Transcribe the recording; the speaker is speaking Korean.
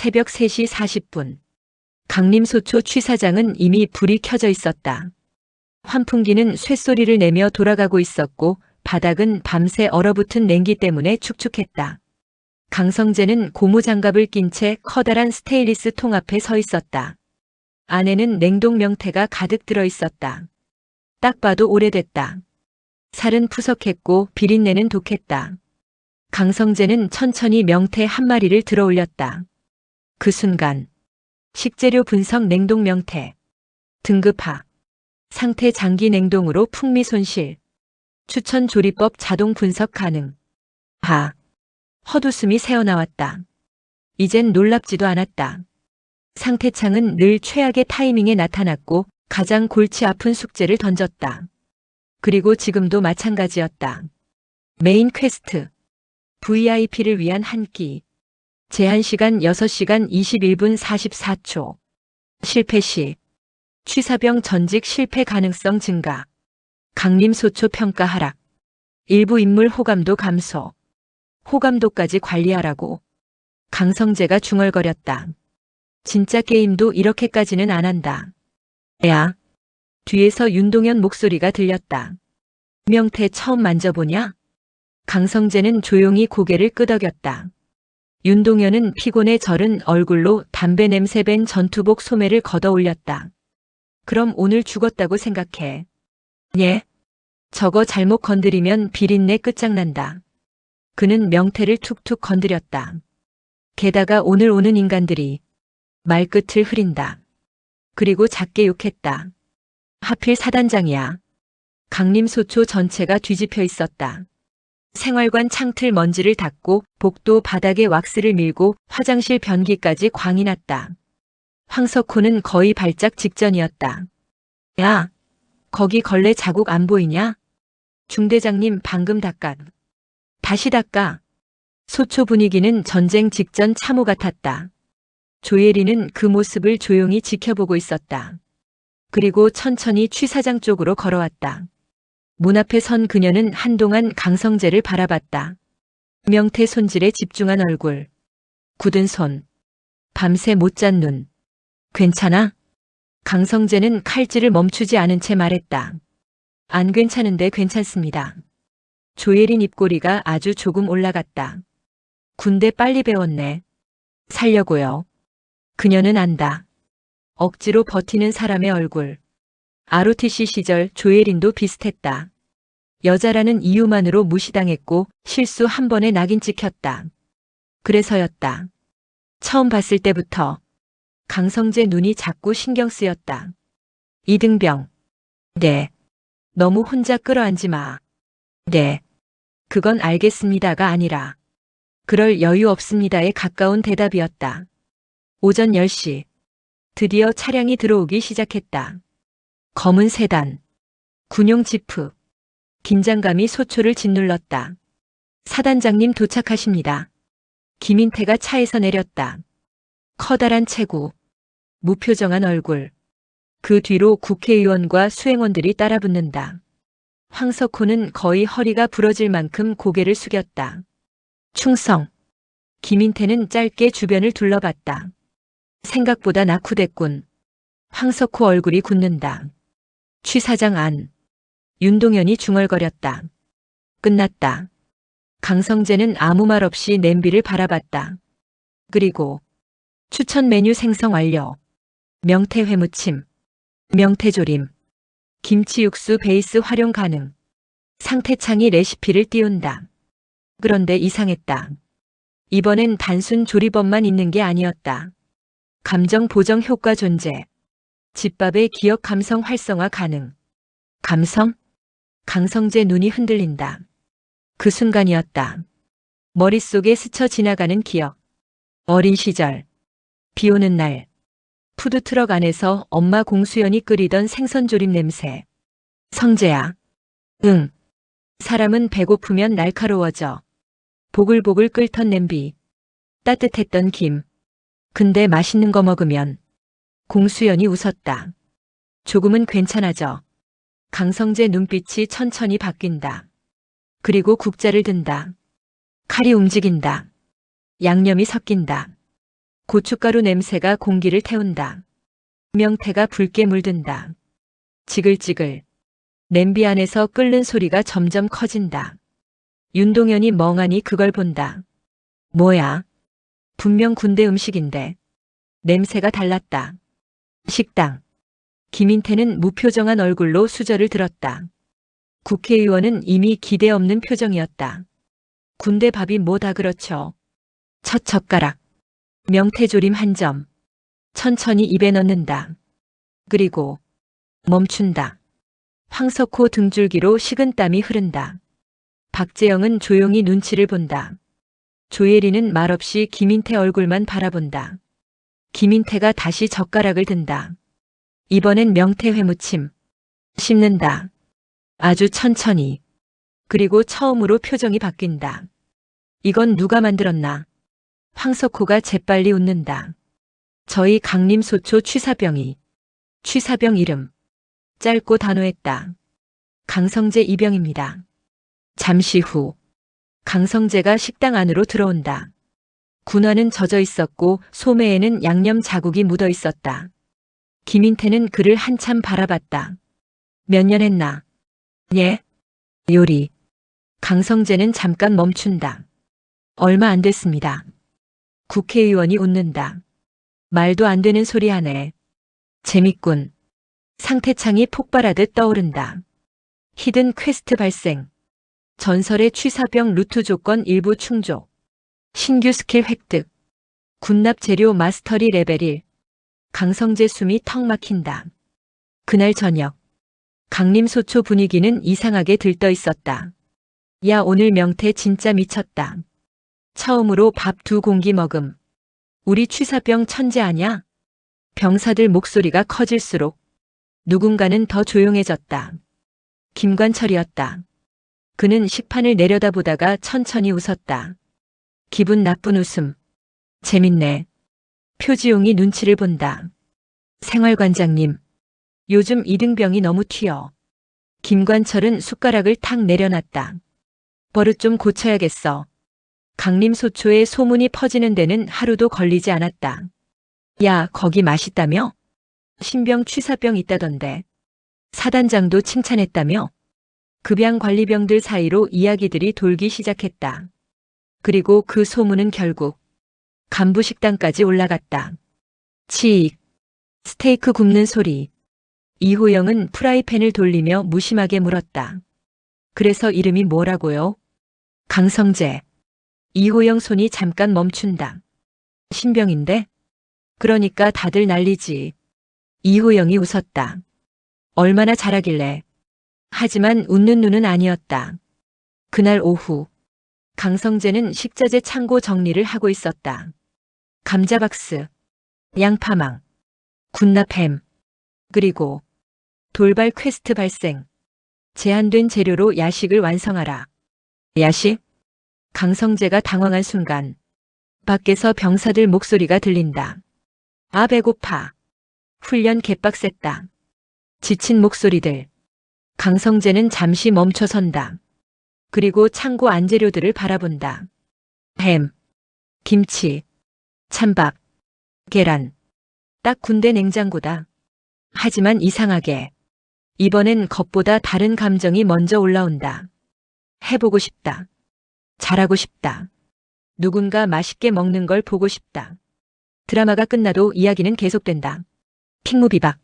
새벽 3시 40분. 강림소초 취사장은 이미 불이 켜져 있었다. 환풍기는 쇳소리를 내며 돌아가고 있었고 바닥은 밤새 얼어붙은 냉기 때문에 축축했다. 강성재는 고무장갑을 낀 채 커다란 스테인리스 통 앞에 서 있었다. 안에는 냉동 명태가 가득 들어 있었다. 딱 봐도 오래됐다. 살은 푸석했고 비린내는 독했다. 강성재는 천천히 명태 한 마리를 들어 올렸다. 그 순간 식재료 분석 냉동 명태, 등급하, 상태 장기 냉동으로 풍미 손실, 추천 조리법 자동 분석 가능. 헛웃음이 새어나왔다. 이젠 놀랍지도 않았다. 상태창은 늘 최악의 타이밍에 나타났고 가장 골치 아픈 숙제를 던졌다. 그리고 지금도 마찬가지였다. 메인 퀘스트, VIP를 위한 한 끼. 제한시간 6시간 21분 44초. 실패 시 취사병 전직 실패 가능성 증가. 강림소초 평가 하락. 일부 인물 호감도 감소. 호감도까지 관리하라고. 강성재가 중얼거렸다. 진짜 게임도 이렇게까지는 안 한다. 야. 뒤에서 윤동현 목소리가 들렸다. 명태 처음 만져보냐? 강성재는 조용히 고개를 끄덕였다. 윤동현은 피곤에 절은 얼굴로 담배 냄새 밴 전투복 소매를 걷어 올렸다. 그럼 오늘 죽었다고 생각해. 예. 저거 잘못 건드리면 비린내 끝장난다. 그는 명태를 툭툭 건드렸다. 게다가 오늘 오는 인간들이 말끝을 흐린다. 그리고 작게 욕했다. 하필 사단장이야. 강림소초 전체가 뒤집혀 있었다. 생활관 창틀 먼지를 닦고 복도 바닥에 왁스를 밀고 화장실 변기까지 광이 났다. 황석호는 거의 발작 직전이었다. 야, 거기 걸레 자국 안 보이냐? 중대장님 방금 닦아. 다시 닦아. 소초 분위기는 전쟁 직전 참호 같았다. 조예리는 그 모습을 조용히 지켜보고 있었다. 그리고 천천히 취사장 쪽으로 걸어왔다. 문 앞에 선 그녀는 한동안 강성재를 바라봤다. 명태 손질에 집중한 얼굴, 굳은 손, 밤새 못 잔 눈. 괜찮아? 강성재는 칼질을 멈추지 않은 채 말했다. 안 괜찮은데 괜찮습니다. 조예린 입꼬리가 아주 조금 올라갔다. 군대 빨리 배웠네. 살려고요. 그녀는 안다. 억지로 버티는 사람의 얼굴. ROTC 시절 조예린도 비슷했다. 여자라는 이유만으로 무시당했고 실수 한 번에 낙인 찍혔다. 그래서였다. 처음 봤을 때부터 강성재 눈이 자꾸 신경 쓰였다. 이등병. 네. 너무 혼자 끌어안지 마. 네. 그건 알겠습니다가 아니라 그럴 여유 없습니다에 가까운 대답이었다. 오전 10시. 드디어 차량이 들어오기 시작했다. 검은 세단. 군용 지프. 긴장감이 소초를 짓눌렀다. 사단장님 도착하십니다. 김인태가 차에서 내렸다. 커다란 체구. 무표정한 얼굴. 그 뒤로 국회의원과 수행원들이 따라붙는다. 황석호는 거의 허리가 부러질 만큼 고개를 숙였다. 충성. 김인태는 짧게 주변을 둘러봤다. 생각보다 낙후됐군. 황석호 얼굴이 굳는다. 취사장 안. 윤동현이 중얼거렸다. 끝났다. 강성재는 아무 말 없이 냄비를 바라봤다. 그리고 추천 메뉴 생성 완료. 명태 회무침, 명태조림, 김치 육수 베이스 활용 가능. 상태창이 레시피를 띄운다. 그런데 이상했다. 이번엔 단순 조리법만 있는 게 아니었다. 감정 보정 효과 존재. 집밥의 기억 감성 활성화 가능. 감성? 강성재 눈이 흔들린다. 그 순간이었다. 머릿속에 스쳐 지나가는 기억. 어린 시절. 비 오는 날. 푸드트럭 안에서 엄마 공수연이 끓이던 생선조림 냄새. 성재야. 응. 사람은 배고프면 날카로워져. 보글보글 끓던 냄비. 따뜻했던 김. 근데 맛있는 거 먹으면. 공수연이 웃었다. 조금은 괜찮아져. 강성재 눈빛이 천천히 바뀐다. 그리고 국자를 든다. 칼이 움직인다. 양념이 섞인다. 고춧가루 냄새가 공기를 태운다. 명태가 붉게 물든다. 지글지글. 냄비 안에서 끓는 소리가 점점 커진다. 윤동현이 멍하니 그걸 본다. 뭐야? 분명 군대 음식인데. 냄새가 달랐다. 식당. 김인태는 무표정한 얼굴로 수저를 들었다. 국회의원은 이미 기대 없는 표정이었다. 군대 밥이 뭐다 그렇죠. 첫 젓가락. 명태조림 한 점. 천천히 입에 넣는다. 그리고 멈춘다. 황석호 등줄기로 식은땀이 흐른다. 박재영은 조용히 눈치를 본다. 조예리는 말없이 김인태 얼굴만 바라본다. 김인태가 다시 젓가락을 든다. 이번엔 명태 회무침. 씹는다. 아주 천천히. 그리고 처음으로 표정이 바뀐다. 이건 누가 만들었나? 황석호가 재빨리 웃는다. 저희 강림소초 취사병이. 취사병 이름. 짧고 단호했다. 강성재 이병입니다. 잠시 후 강성재가 식당 안으로 들어온다. 군화는 젖어 있었고 소매에는 양념 자국이 묻어 있었다. 김인태는 그를 한참 바라봤다. 몇 년 했나? 예. 요리. 강성재는 잠깐 멈춘다. 얼마 안 됐습니다. 국회의원이 웃는다. 말도 안 되는 소리 하네. 재밌군. 상태창이 폭발하듯 떠오른다. 히든 퀘스트 발생. 전설의 취사병 루트 조건 일부 충족. 신규 스킬 획득. 군납 재료 마스터리 레벨 1. 강성재 숨이 턱 막힌다. 그날 저녁. 강림소초 분위기는 이상하게 들떠 있었다. 야, 오늘 명태 진짜 미쳤다. 처음으로 밥 2공기 먹음. 우리 취사병 천재 아냐? 병사들 목소리가 커질수록 누군가는 더 조용해졌다. 김관철이었다. 그는 식판을 내려다보다가 천천히 웃었다. 기분 나쁜 웃음. 재밌네. 표지용이 눈치를 본다. 생활관장님. 요즘 이등병이 너무 튀어. 김관철은 숟가락을 탁 내려놨다. 버릇 좀 고쳐야겠어. 강림소초에 소문이 퍼지는 데는 하루도 걸리지 않았다. 야, 거기 맛있다며? 신병 취사병 있다던데. 사단장도 칭찬했다며? 급양 관리병들 사이로 이야기들이 돌기 시작했다. 그리고 그 소문은 결국 간부 식당까지 올라갔다. 치익. 스테이크 굽는 소리. 이호영은 프라이팬을 돌리며 무심하게 물었다. 그래서 이름이 뭐라고요? 강성재. 이호영 손이 잠깐 멈춘다. 신병인데? 그러니까 다들 난리지. 이호영이 웃었다. 얼마나 잘하길래. 하지만 웃는 눈은 아니었다. 그날 오후 강성재는 식자재 창고 정리를 하고 있었다. 감자박스, 양파망, 군납햄, 그리고 돌발 퀘스트 발생. 제한된 재료로 야식을 완성하라. 야식? 강성재가 당황한 순간 밖에서 병사들 목소리가 들린다. 아, 배고파. 훈련 개빡셌다. 지친 목소리들. 강성재는 잠시 멈춰선다. 그리고 창고 안재료들을 바라본다. 햄, 김치, 찬밥, 계란. 딱 군대 냉장고다. 하지만 이상하게 이번엔 겉보다 다른 감정이 먼저 올라온다. 해보고 싶다. 잘하고 싶다. 누군가 맛있게 먹는 걸 보고 싶다. 드라마가 끝나도 이야기는 계속된다. 핑무비박.